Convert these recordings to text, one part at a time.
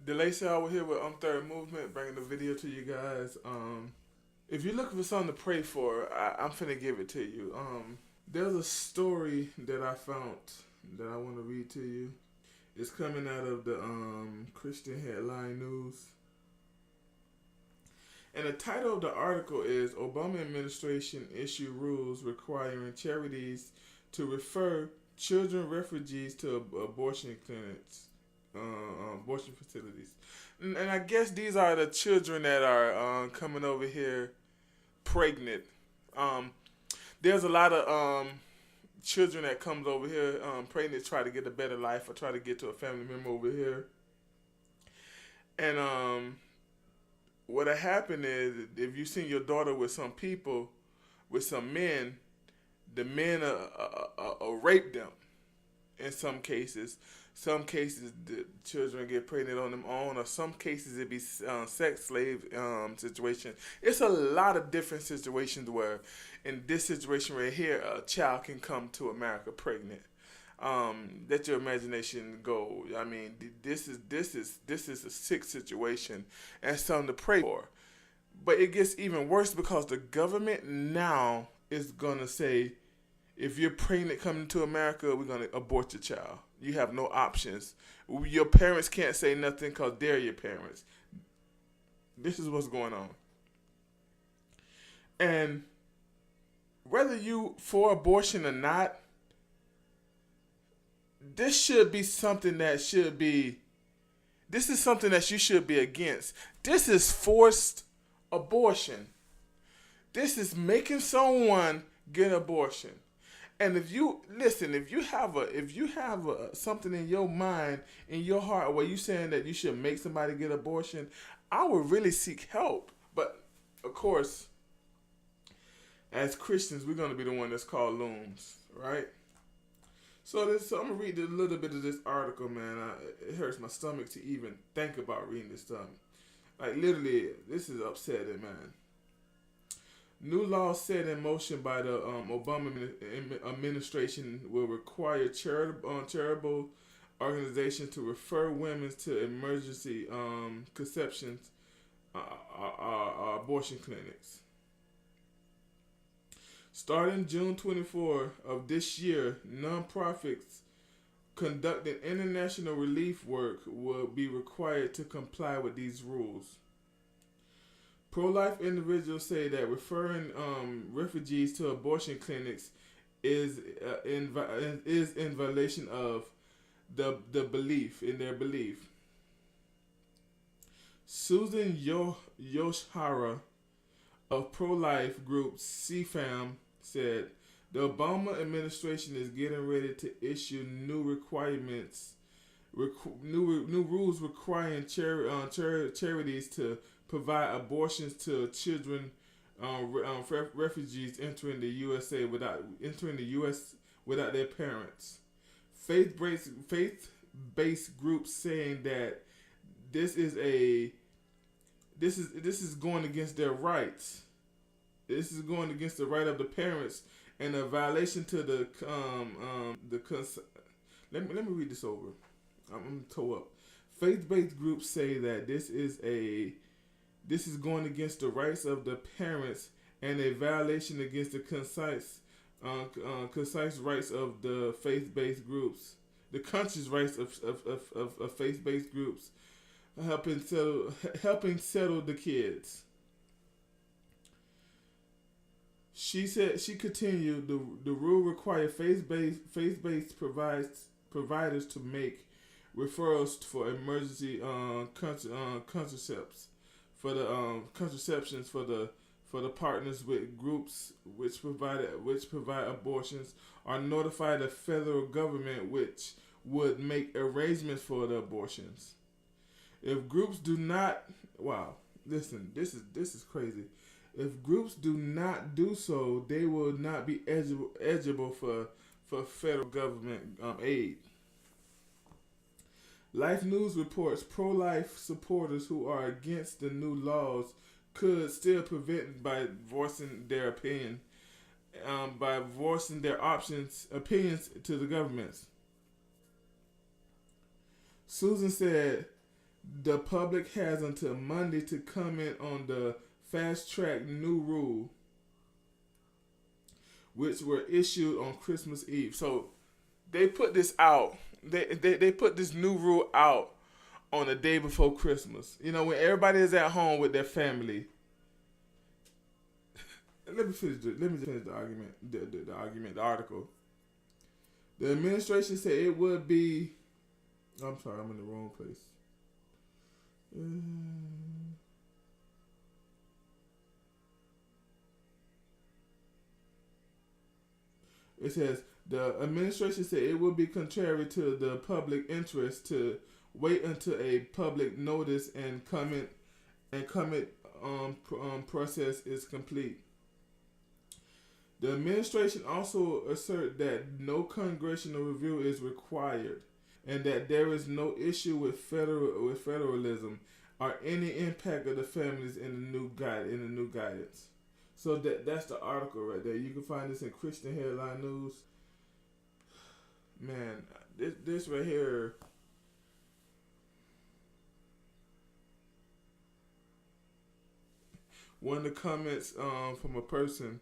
Delacey over here with Third Movement, bringing the video to you guys. If you're looking for something to pray for, I'm finna give it to you. There's a story that I found that I want to read to you. It's coming out of the Christian Headline News. And the title of the article is Obama Administration Issue Rules Requiring Charities to Refer Children Refugees to Abortion Clinics. Abortion facilities, and I guess these are the children that are coming over here pregnant. There's a lot of children that comes over here pregnant, try to get a better life or try to get to a family member over here. And what happened is, if you seen your daughter with some people, with some men, the men rape them in some cases. Some cases, the children get pregnant on their own, or some cases it be sex slave situation. It's a lot of different situations where, in this situation right here, a child can come to America pregnant. Let your imagination go. I mean, this is a sick situation and something to pray for. But it gets even worse because the government now is gonna say, if you're pregnant coming to America, we're gonna abort your child. You have no options. Your parents can't say nothing because they're your parents. This is what's going on. And whether you for abortion or not, this is something that you should be against. This is forced abortion. This is making someone get an abortion. And if you have something in your mind, in your heart, where you saying that you should make somebody get abortion, I would really seek help. But of course, as Christians, we're gonna be the one that's called loons, right? So I'm gonna read a little bit of this article, man. It hurts my stomach to even think about reading this stuff. Like literally, this is upsetting, man. New law set in motion by the Obama administration will require charitable organizations to refer women to emergency conceptions abortion clinics. Starting June 24 of this year, nonprofits conducting international relief work will be required to comply with these rules. Pro-life individuals say that referring refugees to abortion clinics is in violation of their belief. Susan Yoshihara of pro-life group CFAM said the Obama administration is getting ready to issue new requirements, new rules requiring charities to provide abortions to children, refugees entering the USA without their parents. Faith-based groups saying that this is going against their rights. This is going against the right of the parents and a violation to the let me read this over. I'm gonna toe up. Faith-based groups say that this is going against the rights of the parents and a violation against the concise rights of the faith-based groups, the conscious rights of faith-based groups, helping settle the kids. She said. She continued. The rule required faith-based providers to make referrals for emergency contraceptives for the contraceptions for the partners with groups which provide abortions, are notified the federal government, which would make arrangements for the abortions. If groups do not, listen, this is crazy. If groups do not do so, they will not be eligible for federal government aid. Life News reports pro-life supporters who are against the new laws could still prevent by voicing their opinion, by voicing their opinions to the governments. Susan said The public has until Monday to comment on the fast-track new rule, which were issued on Christmas Eve. So they put this out. They put this new rule out on the day before Christmas. You know, when everybody is at home with their family. Let me finish the argument. The article. The administration said it would be. I'm sorry, I'm in the wrong place. It says the administration said it would be contrary to the public interest to wait until a public notice and comment process is complete. The administration also asserted that no congressional review is required and that there is no issue with federalism or any impact of the families in the new guidance. So that's the article right there. You can find this in Christian Headline News. Man, this right here. One of the comments from a person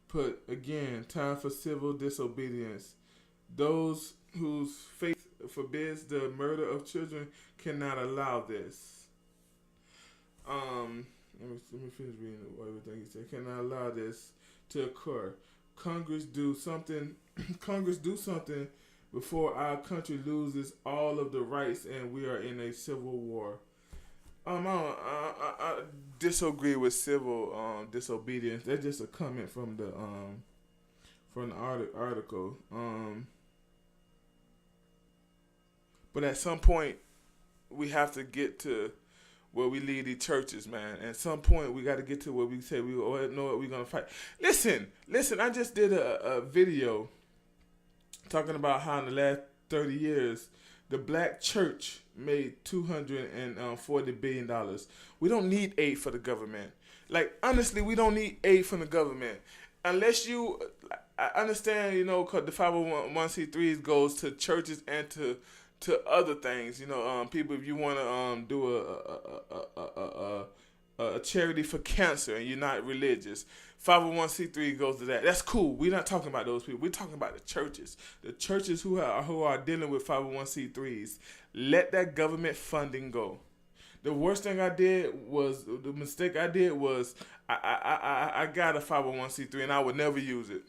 put, again, time for civil disobedience. Those whose faith forbids the murder of children cannot allow this. Let me finish reading everything he said. Cannot allow this to occur. Congress do something before our country loses all of the rights and we are in a civil war. I disagree with civil disobedience. That's just a comment from the article. But at some point, we have to get to where we lead these churches, man. At some point, we got to get to where we say we know what we're gonna fight. Listen. I just did a video talking about how in the last 30 years, the black church made $240 billion. We don't need aid for the government. Like, honestly, we don't need aid from the government. Unless you, I understand, you know, cause the 501c3s goes to churches and to other things. You know, people, if you want to do a charity for cancer and you're not religious, 501c3 goes to that. That's cool. We're not talking about those people. We're talking about the churches. The churches who are dealing with 501c3s. Let that government funding go. The mistake I did was I got a 501c3 and I would never use it.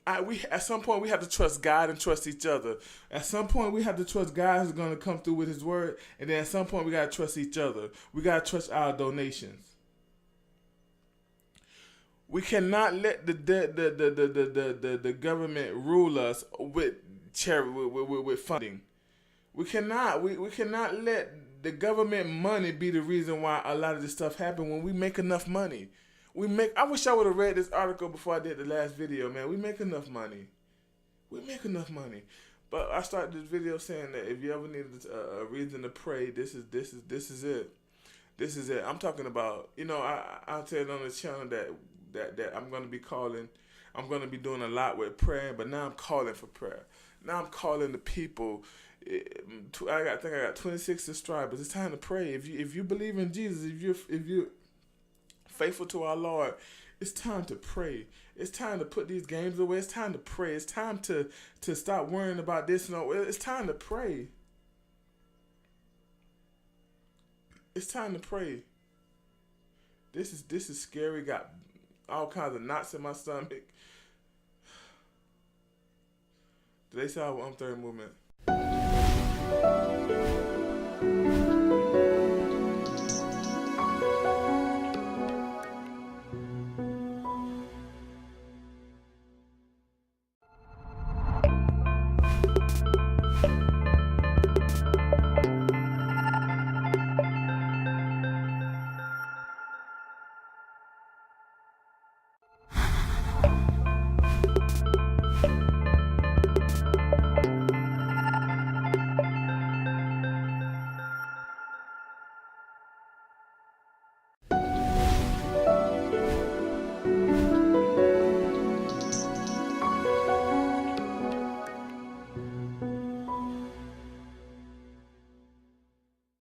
At some point we have to trust God and trust each other. At some point we have to trust God who's going to come through with His word, and then at some point we got to trust each other. We got to trust our donations. We cannot let the government rule us with charity, with funding. We cannot let the government money be the reason why a lot of this stuff happens when we make enough money. I wish I would have read this article before I did the last video, man. We make enough money. But I started this video saying that if you ever needed a reason to pray, this is it. This is it. I'm talking about, you know, I said on the channel that I'm going to be calling. I'm going to be doing a lot with prayer, but now I'm calling for prayer. Now I'm calling the people. I think I got 26 subscribers. It's time to pray. If you believe in Jesus, if you're faithful to our Lord, it's time to pray. It's time to put these games away. It's time to pray. It's time to stop worrying about this. No, it's time to pray. It's time to pray. This is scary. Got all kinds of knots in my stomach. Today saw I'm third movement.